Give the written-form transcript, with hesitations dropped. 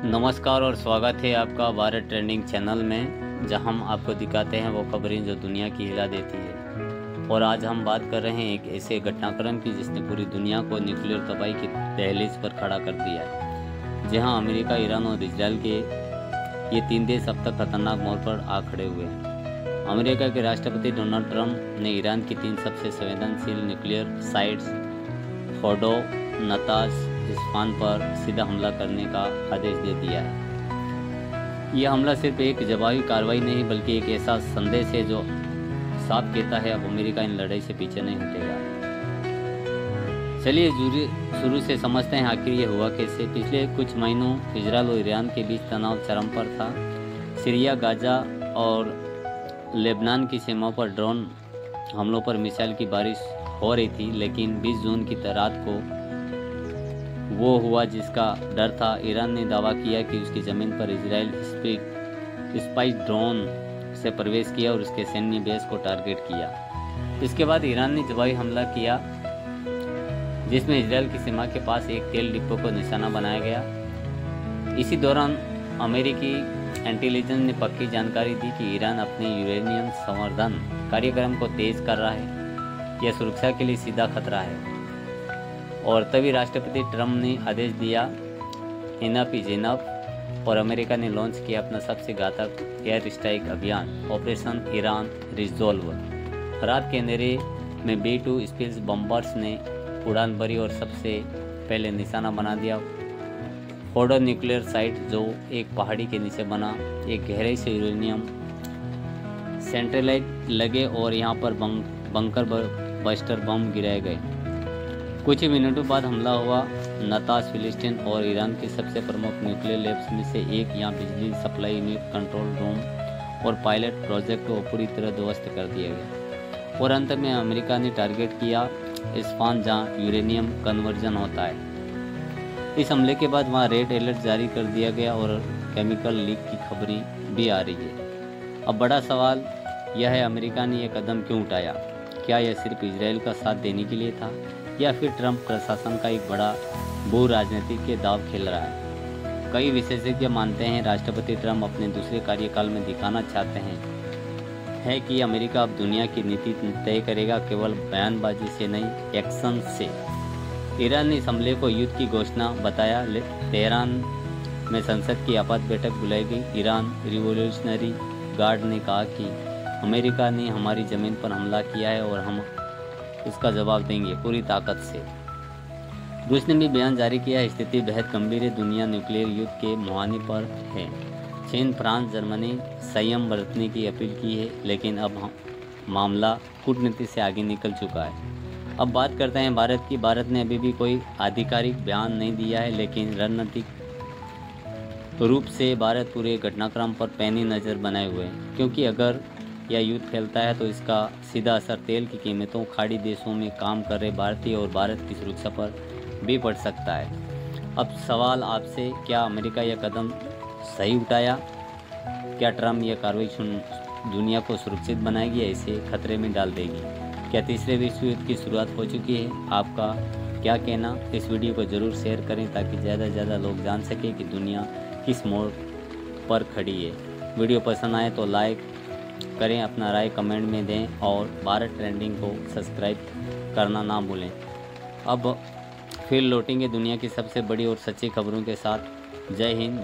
नमस्कार और स्वागत है आपका भारत ट्रेंडिंग चैनल में, जहां हम आपको दिखाते हैं वो खबरें जो दुनिया की हिला देती है। और आज हम बात कर रहे हैं एक ऐसे घटनाक्रम की जिसने पूरी दुनिया को न्यूक्लियर तबाही की दहलीज पर खड़ा कर दिया है। जहां अमेरिका, ईरान और इजराइल के ये तीन देश अब तक खतरनाक मोड़ पर आ खड़े हुए हैं। अमेरिका के राष्ट्रपति डोनाल्ड ट्रंप ने ईरान की तीन सबसे संवेदनशील न्यूक्लियर साइट्स फोर्डो, नताज, इस्फान पर सीधा हमला करने का आदेश दे दिया है। यह हमला सिर्फ एक जवाबी कार्रवाई नहीं बल्कि एक ऐसा संदेश है जो साफ कहता है अब अमेरिका इन लड़ाई से पीछे नहीं हटेगा। चलिए शुरू से समझते हैं आखिर ये हुआ कैसे। पिछले कुछ महीनों इजराइल और ईरान के बीच तनाव चरम पर था। सीरिया, गाजा और लेबनान की सीमाओं पर ड्रोन हमलों पर मिसाइल की बारिश हो रही थी, लेकिन 20 जून की रात को वो हुआ जिसका डर था। ईरान ने दावा किया कि उसकी ज़मीन पर इजराइल स्पाई ड्रोन से प्रवेश किया और उसके सैन्य बेस को टारगेट किया। इसके बाद ईरान ने जवाबी हमला किया जिसमें इजराइल की सीमा के पास एक तेल डिपो को निशाना बनाया गया। इसी दौरान अमेरिकी इंटेलिजेंस ने पक्की जानकारी दी कि ईरान अपने यूरेनियम संवर्धन कार्यक्रम को तेज कर रहा है। यह सुरक्षा के लिए सीधा खतरा है। और तभी राष्ट्रपति ट्रंप ने आदेश दिया, इनफ इज इनफ, और अमेरिका ने लॉन्च किया अपना सबसे घातक एयर स्ट्राइक अभियान, ऑपरेशन ईरान रिजोल्व। रात के अंधेरे में B-2 स्पील्स बम्बर्स ने उड़ान भरी और सबसे पहले निशाना बना दिया फोर्डो न्यूक्लियर साइट, जो एक पहाड़ी के नीचे बना। एक गहरे से यूरेनियम सेंट्रलाइट लगे और यहाँ पर बंकर बस्टर बम गिराए गए। कुछ ही मिनटों बाद हमला हुआ। नताज, फिलिस्तीन और ईरान के सबसे प्रमुख न्यूक्लियर लैब्स में से एक, यहाँ बिजली सप्लाई यूनिट, कंट्रोल रूम और पायलट प्रोजेक्ट को पूरी तरह ध्वस्त कर दिया गया। और अंत में अमेरिका ने टारगेट किया इस्फान, जहाँ यूरेनियम कन्वर्जन होता है। इस हमले के बाद वहाँ रेड अलर्ट जारी कर दिया गया और केमिकल लीक की खबरें भी आ रही है। अब बड़ा सवाल यह है, अमेरिका ने यह कदम क्यों उठाया? क्या यह सिर्फ इजराइल का साथ देने के लिए था, या फिर ट्रंप प्रशासन का एक बड़ा भू राजनीतिक के दाव खेल रहा है? कई विशेषज्ञ मानते हैं राष्ट्रपति ट्रंप अपने दूसरे कार्यकाल में दिखाना चाहते हैं कि अमेरिका अब दुनिया की नीति तय करेगा, केवल बयानबाजी से नहीं, एक्शन से। ईरान ने इस हमले को युद्ध की घोषणा बताया। तेहरान में संसद की आपात बैठक बुलाई गई। ईरान रिवॉल्यूशनरी गार्ड ने कहा कि अमेरिका ने हमारी ज़मीन पर हमला किया है और हम उसका जवाब देंगे पूरी ताकत से। रूस ने भी बयान जारी किया, स्थिति बेहद गंभीर है, दुनिया न्यूक्लियर युद्ध के मुहाने पर है। चीन, फ्रांस, जर्मनी संयम बरतने की अपील की है, लेकिन अब मामला कूटनीति से आगे निकल चुका है। अब बात करते हैं भारत की। भारत ने अभी भी कोई आधिकारिक बयान नहीं दिया है, लेकिन रणनीतिक रूप से भारत पूरे घटनाक्रम पर पैनी नज़र बनाए हुए है, क्योंकि अगर यह युद्ध फैलता है तो इसका सीधा असर तेल की कीमतों, खाड़ी देशों में काम कर रहे भारतीय और भारत की सुरक्षा पर भी पड़ सकता है। अब सवाल आपसे, क्या अमेरिका यह कदम सही उठाया? क्या ट्रंप यह कार्रवाई दुनिया को सुरक्षित बनाएगी या इसे खतरे में डाल देगी? क्या तीसरे विश्व युद्ध की शुरुआत हो चुकी है? आपका क्या कहना? इस वीडियो को ज़रूर शेयर करें ताकि ज़्यादा से ज़्यादा लोग जान सकें कि दुनिया किस मोड़ पर खड़ी है। वीडियो पसंद आए तो लाइक करें, अपना राय कमेंट में दें और भारत ट्रेंडिंग को सब्सक्राइब करना ना भूलें। अब फिर लौटेंगे दुनिया की सबसे बड़ी और सच्ची खबरों के साथ। जय हिंद।